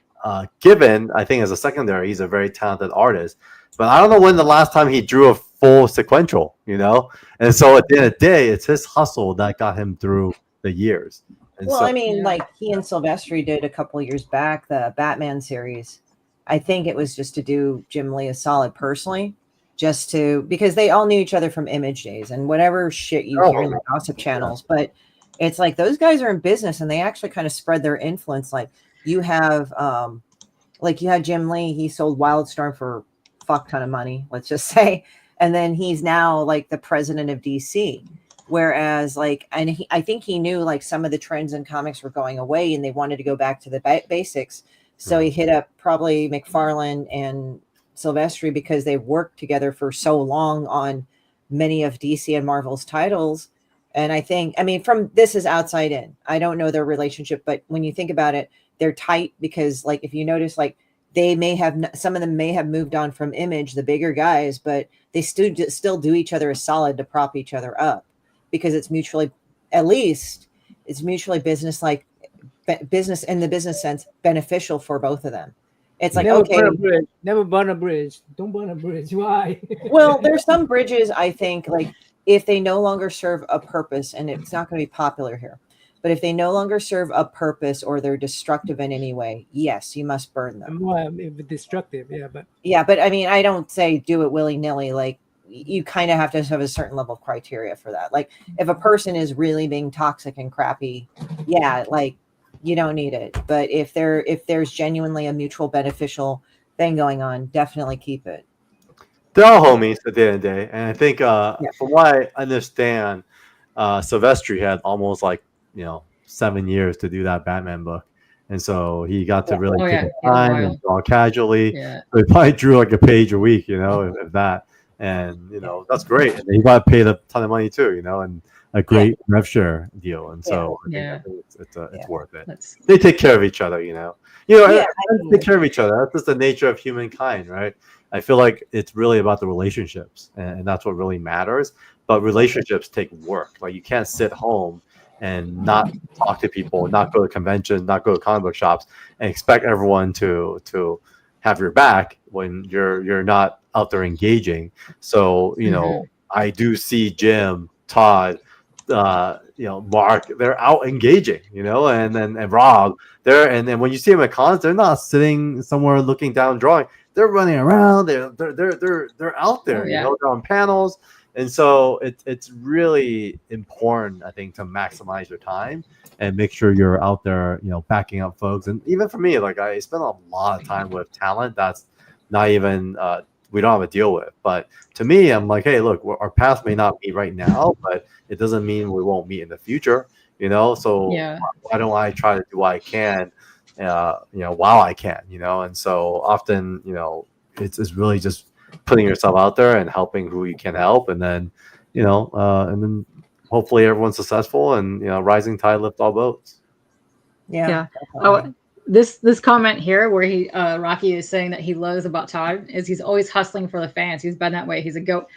Given, I think as a secondary, he's a very talented artist, but I don't know when the last time he drew a full sequential, you know? And so at the end of the day, it's his hustle that got him through the years. And Well, so, I mean, Yeah. like he and Silvestri did a couple of years back, the Batman series. I think it was just to do Jim Lee a solid personally, just to because they all knew each other from Image days and whatever shit you hear in the gossip channels. But it's like those guys are in business and they actually kind of spread their influence. Like you have, like you had Jim Lee, he sold Wildstorm for a fuck ton of money, let's just say, and then he's now like the president of DC. Whereas, like, and I think he knew like some of the trends in comics were going away, and they wanted to go back to the basics. So he hit up probably McFarlane and Silvestri because they've worked together for so long on many of DC and Marvel's titles. And I think, I mean, from this is outside in. I don't know their relationship, but when you think about it, they're tight because, like, if you notice, like, they may have some of them may have moved on from Image, the bigger guys, but they still do each other a solid to prop each other up because it's mutually, at least, it's mutually business in the business sense beneficial for both of them. It's like, never okay, burn a bridge. Never burn a bridge. Don't burn a bridge. Why? well, there's some bridges, I think, like if they no longer serve a purpose, and it's not going to be popular here, but if they no longer serve a purpose or they're destructive in any way, yes, you must burn them. More destructive, but I mean, I don't say do it willy-nilly. Like you kind of have to have a certain level of criteria for that. Like if a person is really being toxic and crappy, yeah, like you don't need it. But if there's genuinely a mutual beneficial thing going on, definitely keep it. they're all homies at the end of the day. And I think from what I understand, Silvestri had almost like 7 years to do that Batman book. And so he got to really take his time and draw casually. Yeah. So he probably drew like a page a week, if that. And that's great. And he got paid a ton of money too, and a great rev share deal. And so I think it's worth it. They take care of each other, take care of each other. That's just the nature of humankind, right? I feel like it's really about the relationships, and that's what really matters. But relationships take work. Like you can't sit home and not talk to people, not go to conventions, not go to comic book shops, and expect everyone to have your back when you're not out there engaging. So I do see Jim, Todd, Mark, they're out engaging, and Rob, and then when you see them at cons, they're not sitting somewhere looking down drawing. They're running around. They're out there, they're on panels. And so it's really important, I think, to maximize your time and make sure you're out there, backing up folks. And even for me, like I spend a lot of time with talent that's not even we don't have a deal with. But to me, I'm like, hey, look, our paths may not meet right now, but it doesn't mean we won't meet in the future. So why don't I try to do what I can, while I can, And so often, it's really just putting yourself out there and helping who you can help, and then and then hopefully everyone's successful, and rising tide lift all boats. Oh, this comment here where he Rocky is saying that he loves about Todd is he's always hustling for the fans. He's been that way. He's a goat,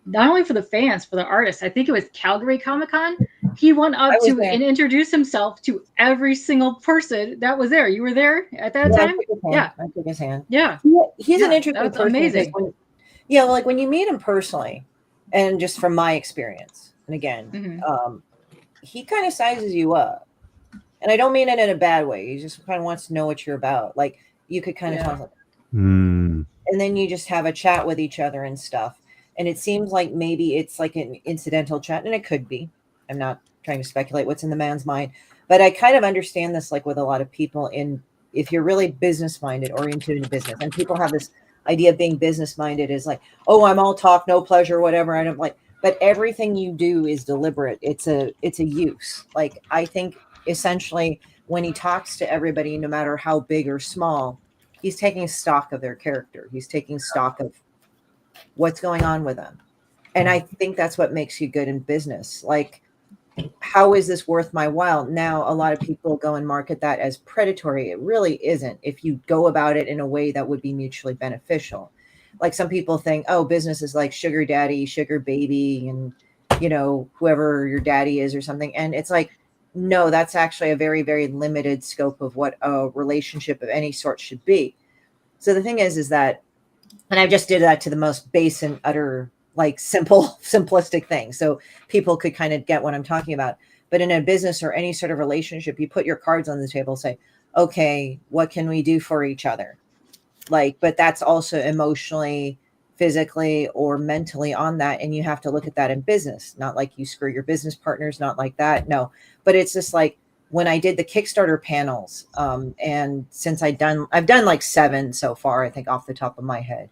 not only for the fans, for the artists. I think it was Calgary Comic-Con. He went up to and introduced himself to every single person that was there. You were there at that time? I took his hand. Yeah. He's an interesting person. Amazing. Like when you meet him personally, and just from my experience, and again, he kind of sizes you up. And I don't mean it in a bad way. He just kind of wants to know what you're about. Like you could kind of talk, and then you just have a chat with each other and stuff. And it seems like maybe it's like an incidental chat, and it could be. I'm not trying to speculate what's in the man's mind, but I kind of understand this, like with a lot of people if you're really business minded, oriented in business, and people have this idea of being business minded is like, oh, I'm all talk, no pleasure, whatever. I don't like, but everything you do is deliberate. It's a use. Like, I think essentially when he talks to everybody, no matter how big or small, he's taking stock of their character. He's taking stock of what's going on with them. And I think that's what makes you good in business. Like, how is this worth my while? Now, a lot of people go and market that as predatory. It really isn't if you go about it in a way that would be mutually beneficial. Like some people think, oh, business is like sugar daddy, sugar baby, and, whoever your daddy is or something. And it's like, no, that's actually a very, very limited scope of what a relationship of any sort should be. So the thing is that, and I just did that to the most base and utter, like simplistic thing. So people could kind of get what I'm talking about. But in a business or any sort of relationship, you put your cards on the table, say, okay, what can we do for each other? Like, but that's also emotionally, physically, or mentally on that. And you have to look at that in business, not like you screw your business partners, not like that. No, but it's just like when I did the Kickstarter panels, and since I've done like 7 so far, I think off the top of my head.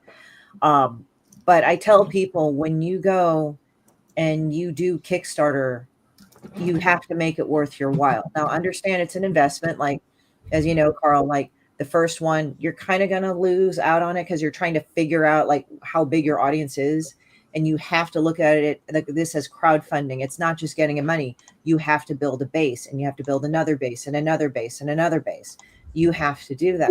But I tell people, when you go and you do Kickstarter, you have to make it worth your while. Now, understand it's an investment. Like, as you know, Carl, like the first one, you're kind of going to lose out on it because you're trying to figure out like how big your audience is. And you have to look at it like this as crowdfunding. It's not just getting money. You have to build a base, and you have to build another base and another base and another base. You have to do that.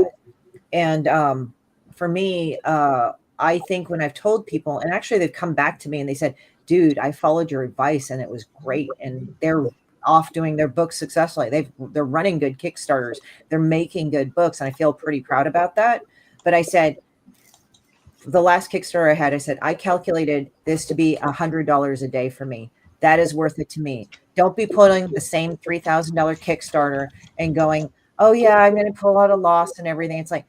And for me, I think when I've told people, and actually they've come back to me and they said, dude, I followed your advice and it was great. And they're off doing their books successfully. They're running good Kickstarters. They're making good books. And I feel pretty proud about that. But I said, the last Kickstarter I had, I said, I calculated this to be $100 a day for me. That is worth it to me. Don't be putting the same $3,000 Kickstarter and going, oh yeah, I'm going to pull out a loss and everything. It's like,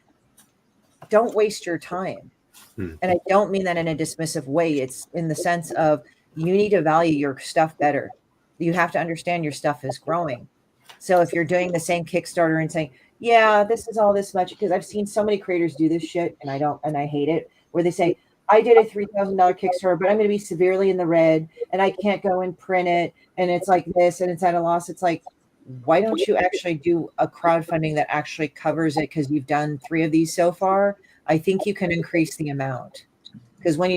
don't waste your time. And I don't mean that in a dismissive way. It's in the sense of you need to value your stuff better. You have to understand your stuff is growing. So if you're doing the same Kickstarter and saying, yeah, this is all this much, because I've seen so many creators do this shit and I hate it, where they say, I did a $3,000 Kickstarter, but I'm going to be severely in the red and I can't go and print it. And it's like this and it's at a loss. It's like, why don't you actually do a crowdfunding that actually covers it? Because you've done 3 of these so far. I think you can increase the amount, because when you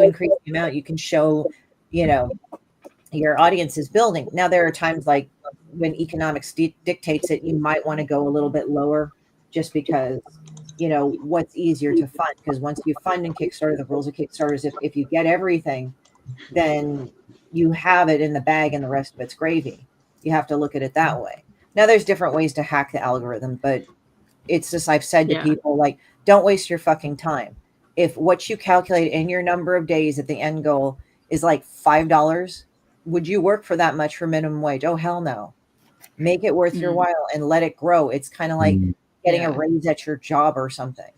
increase the amount, you can show, your audience is building. Now, there are times like when economics dictates it, you might want to go a little bit lower just because, what's easier to fund. Because once you fund in Kickstarter, the rules of Kickstarter is if you get everything, then you have it in the bag and the rest of it's gravy. You have to look at it that way. Now, there's different ways to hack the algorithm, but it's just, I've said to people, like, don't waste your fucking time. If what you calculate in your number of days at the end goal is like $5, would you work for that much for minimum wage? Oh, hell no. Make it worth your while and let it grow. It's kind of like getting a raise at your job or something.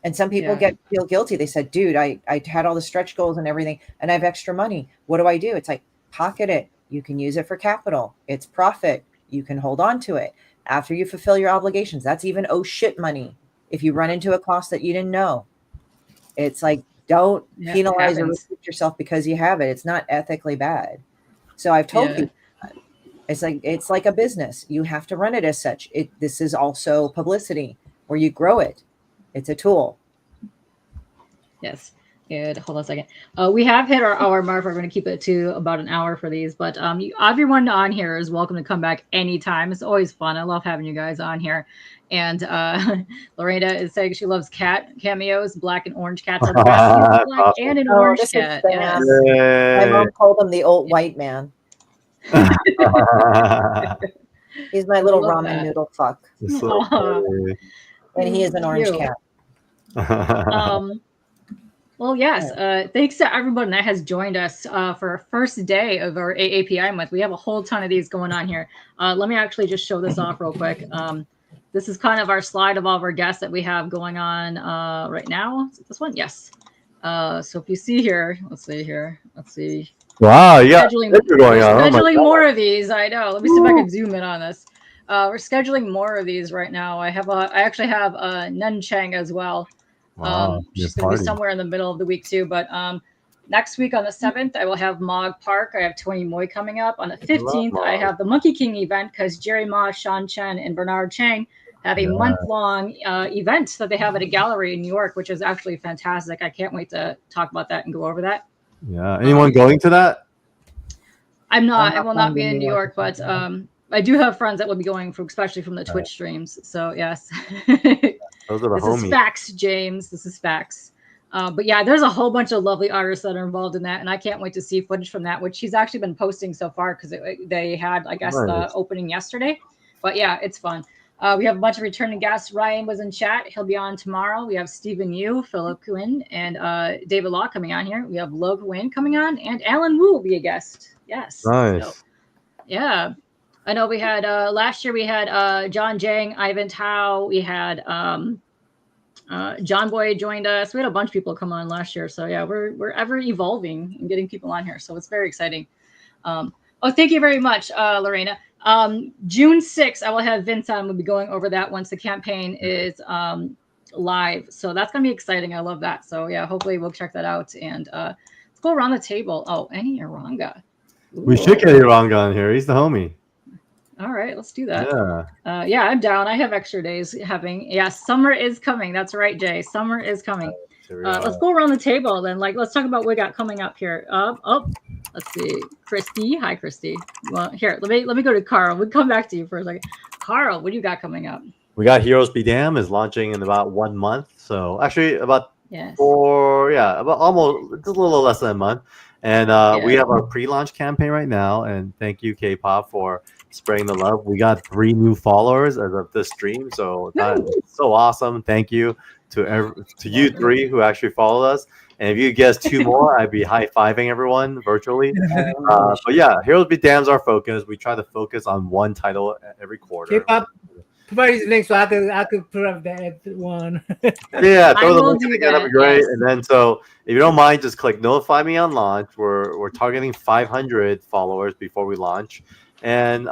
And some people feel guilty. They said, dude, I had all the stretch goals and everything, and I have extra money. What do I do? It's like, pocket it. You can use it for capital. It's profit. You can hold on to it after you fulfill your obligations. That's even oh shit money. If you run into a cost that you didn't know, it's like, don't penalize or restrict yourself because you have it. It's not ethically bad. So I've told people that. It's like a business. You have to run it as such. This is also publicity where you grow it. It's a tool. Yes. Good. Hold on a second. We have hit our hour mark. We're going to keep it to about an hour for these, but everyone on here is welcome to come back anytime. It's always fun. I love having you guys on here. And Lorena is saying she loves cat cameos. Black and orange cats are the best. Black and an orange cat. Yes. My mom called him the old white man. He's my little ramen noodle fuck. And he is an orange cat. Well, yes. Thanks to everyone that has joined us for our first day of our AAPI month. We have a whole ton of these going on here. Let me actually just show this off real quick. This is kind of our slide of all of our guests that we have going on right now. Is it this one? Yes. So if you see here, let's see. Wow, yeah. Scheduling more of these. I know. Let me see if I can zoom in on this. We're scheduling more of these right now. I actually have Nun Cheng as well. Wow, she's going to be somewhere in the middle of the week too. But next week on the 7th, I will have Mog Park. I have Tony Moy coming up. On the 15th, I have the Monkey King event because Jerry Ma, Sean Chen, and Bernard Chang have a month-long event that they have at a gallery in New York, which is actually fantastic. I can't wait to talk about that and go over that. Yeah. Anyone going to that? I'm not. I will not be in New York, but I do have friends that will be going, especially from the Twitch streams. So yes. Those are the this homies. is facts, James. This is facts. But yeah, there's a whole bunch of lovely artists that are involved in that, and I can't wait to see footage from that, which he's actually been posting so far because they had, I guess, the opening yesterday. But yeah, it's fun. We have a bunch of returning guests. Ryan was in chat. He'll be on tomorrow. We have Stephen Yu, Philip Quinn, and David Law coming on here. We have Logan Wayne coming on, and Alan Wu will be a guest. Yes. Nice. So, Yeah. I know we had last year we had John Jang, Ivan Tao, we had John Boy joined us. We had a bunch of people come on last year. So yeah, we're ever evolving and getting people on here. So it's very exciting. Thank you very much, Lorena. June 6th, I will have Vince on. We'll be going over that once the campaign is live. So that's going to be exciting. I love that. So yeah, hopefully we'll check that out. And let's go around the table. Oh, any Aranga. We should get Aranga on here. He's the homie. All right, let's do that. Yeah. Yeah, I'm down. I have extra days having. Yeah, summer is coming. That's right, Jay. Summer is coming. Let's go around the table then. Like, let's talk about what we got coming up here. Let's see. Christie. Hi, Christie. Well, here, let me go to Carl. We'll come back to you for a second. Carl, what do you got coming up? We got Heroes Be Damned is launching in about 1 month. So actually about about almost just a little less than a month. And we have our pre-launch campaign right now. And thank you, K-pop, for spreading the love. We got 3 new followers as of this stream. So that's so awesome. Thank you to you 3 who actually followed us. And if you guess 2 more, I'd be high-fiving everyone virtually. But yeah, Heroes Be Damned is our focus. We try to focus on one title every quarter. K-pop, provide his link so I could put up that one. Yeah, throw the link again. That'd be great. Yes. And then, so if you don't mind, just click notify me on launch. We're targeting 500 followers before we launch. And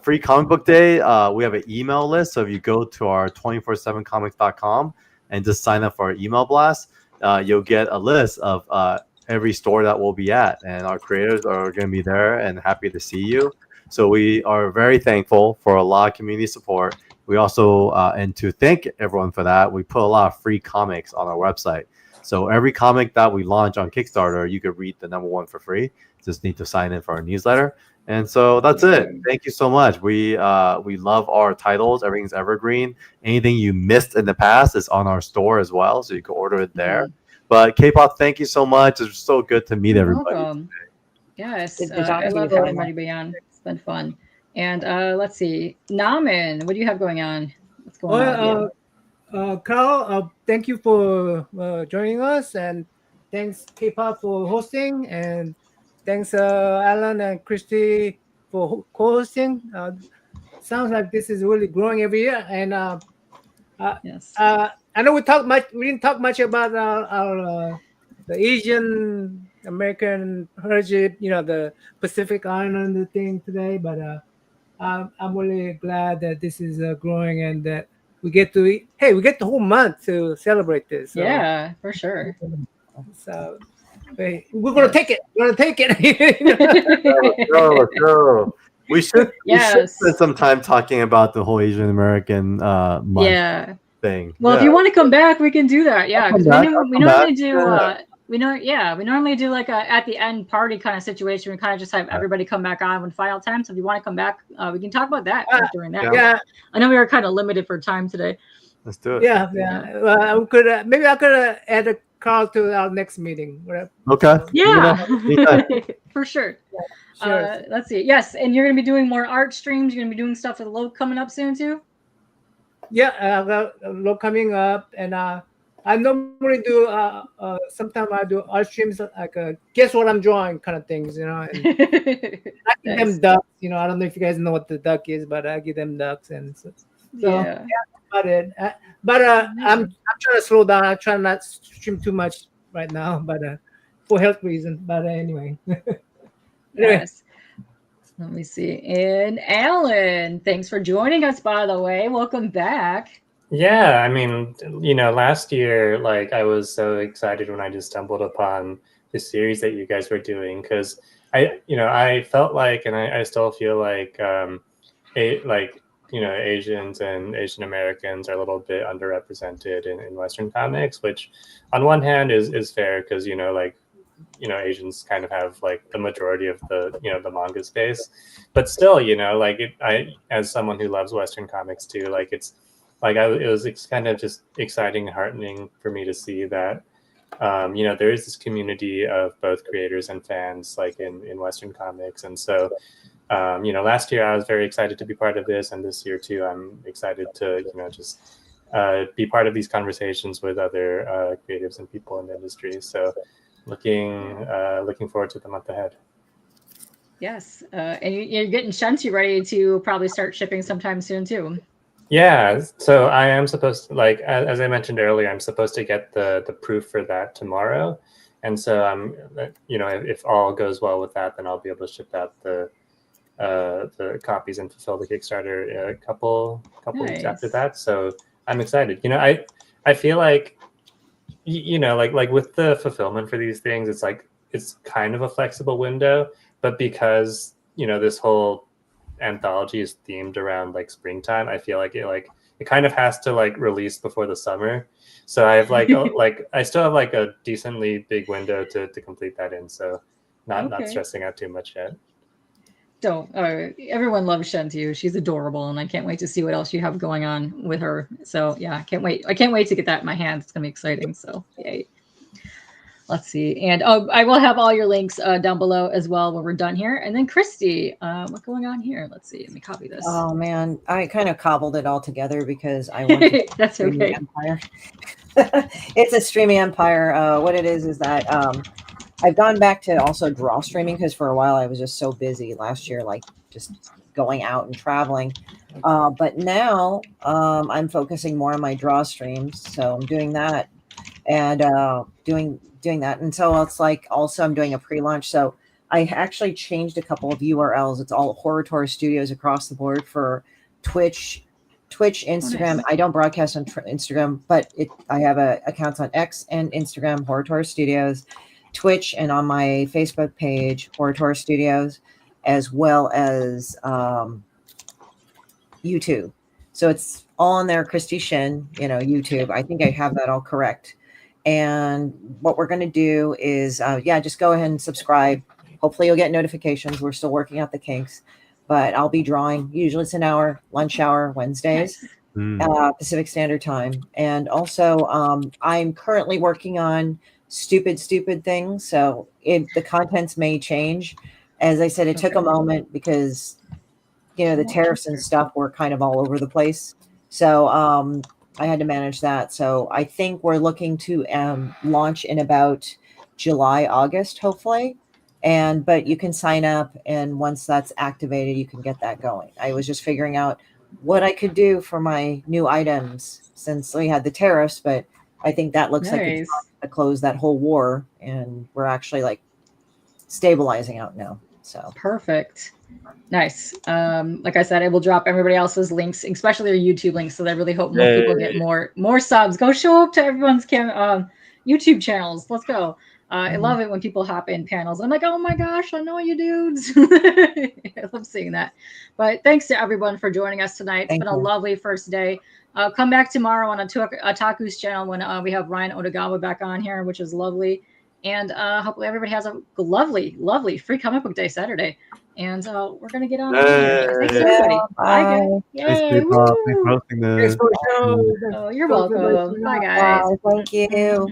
free comic book day, we have an email list. So if you go to our 247comics.com and just sign up for our email blast, you'll get a list of every store that we'll be at. And our creators are going to be there and happy to see you. So we are very thankful for a lot of community support. We also, and to thank everyone for that, we put a lot of free comics on our website. So every comic that we launch on Kickstarter, you could read the #1 for free. Just need to sign in for our newsletter. And so that's it. Thank you so much. We love our titles. Everything's evergreen. Anything you missed in the past is on our store as well, so you can order it there. But K-pop, thank you so much. It's so good to meet everybody. Welcome. Yes, I love having everybody on. It's been fun. And let's see, Naman, what do you have going on? What's going on? Carl, thank you for joining us, and thanks K-pop for hosting, and thanks Alan and Christie for co-hosting. Sounds like this is really growing every year, and yes. I know we didn't talk much about our the Asian American heritage, the Pacific Islander thing today, but I'm really glad that this is growing and that we get the whole month to celebrate this. So, yeah, for sure. So we're gonna take it. We're gonna take it. Let's go. We should spend some time talking about the whole Asian American month thing. Well, if you want to come back, we can do that. Yeah, because we normally do. We normally do like a at the end party kind of situation. We kind of just have everybody come back on when final time. So if you want to come back, we can talk about that during that. Yeah, I know we were kind of limited for time today. Let's do it. Yeah. We could maybe I could add a call to our next meeting. Okay. Yeah, for sure. Yeah, sure. Let's see. Yes, and you're going to be doing more art streams. You're going to be doing stuff with Lo coming up soon too. Yeah, I've got Lo coming up, and I normally do. Sometimes I do art streams like guess what I'm drawing kind of things, And I give them ducks. I don't know if you guys know what the duck is, but I give them ducks, and so yeah, about it. But I'm trying to slow down. I try not to stream too much right now, but for health reasons. But anyway. Yes. Let me see. And Alan, thanks for joining us, by the way. Welcome back. Yeah, I mean, last year, like, I was so excited when I just stumbled upon the series that you guys were doing, because I felt like, and I still feel like, Asians and Asian Americans are a little bit underrepresented in Western comics, which on one hand is fair, because Asians kind of have like the majority of the the manga space, but still, I as someone who loves Western comics too, like it's like it was kind of just exciting and heartening for me to see that there is this community of both creators and fans like in Western comics. And so last year I was very excited to be part of this, and this year too I'm excited to just be part of these conversations with other creatives and people in the industry. So looking forward to the month ahead. Yes, and you're getting Shanti ready to probably start shipping sometime soon too. Yeah, so I am supposed to, like, as I mentioned earlier, I'm supposed to get the proof for that tomorrow, and so I'm, if all goes well with that, then I'll be able to ship out the copies and fulfill the Kickstarter a couple weeks after that. So I'm excited. I feel like, like with the fulfillment for these things, it's kind of a flexible window, but because this whole anthology is themed around like springtime, I feel like it kind of has to like release before the summer. So I have I still have like a decently big window to complete that in. So not stressing out too much yet. Don't. Everyone loves Shanti. She's adorable, and I can't wait to see what else you have going on with her. So yeah, I can't wait. I can't wait to get that in my hands. It's gonna be exciting. So yay. Let's see. And I will have all your links down below as well when we're done here. And then Christie, what's going on here? Let's see. Let me copy this. Oh man, I kind of cobbled it all together because I want to that's okay. Empire. It's a streaming empire. What it is that I've gone back to also draw streaming because for a while I was just so busy last year, like just going out and traveling. But now I'm focusing more on my draw streams. So I'm doing that and doing that. And so it's like also I'm doing a pre-launch. So I actually changed a couple of URLs. It's all Horror Studios across the board for Twitch, Instagram. Nice. I don't broadcast on Instagram, but I have accounts on X and Instagram, Horror Studios, Twitch, and on my Facebook page, Horror Studios, as well as YouTube. So it's all on there, Christie Shinn, YouTube. I think I have that all correct. And what we're going to do is, just go ahead and subscribe. Hopefully you'll get notifications. We're still working out the kinks, but I'll be drawing. Usually it's an hour, lunch hour, Wednesdays, Pacific Standard Time. And also I'm currently working on stupid things. So the contents may change. As I said, it took a moment because, the tariffs and stuff were kind of all over the place. So I had to manage that. So I think we're looking to launch in about July, August, hopefully. But you can sign up, and once that's activated, you can get that going. I was just figuring out what I could do for my new items since we had the tariffs, but I think that looks like it's to close that whole war, and we're actually like stabilizing out now. So perfect. Nice. Like I said, I will drop everybody else's links, especially their YouTube links. So I really hope more people get more subs. Go show up to everyone's YouTube channels. Let's go. I love it when people hop in panels. I'm like, oh my gosh, I know you dudes. I love seeing that. But thanks to everyone for joining us tonight. It's been a lovely first day. Come back tomorrow on Otaku's channel when we have Ryan Odagawa back on here, which is lovely. And hopefully everybody has a lovely free comic book day Saturday. And we're going to get on. Thanks, everybody. Bye, guys. Yay. Thanks for hosting this. Oh, you're welcome. Bye, guys. Wow, thank you.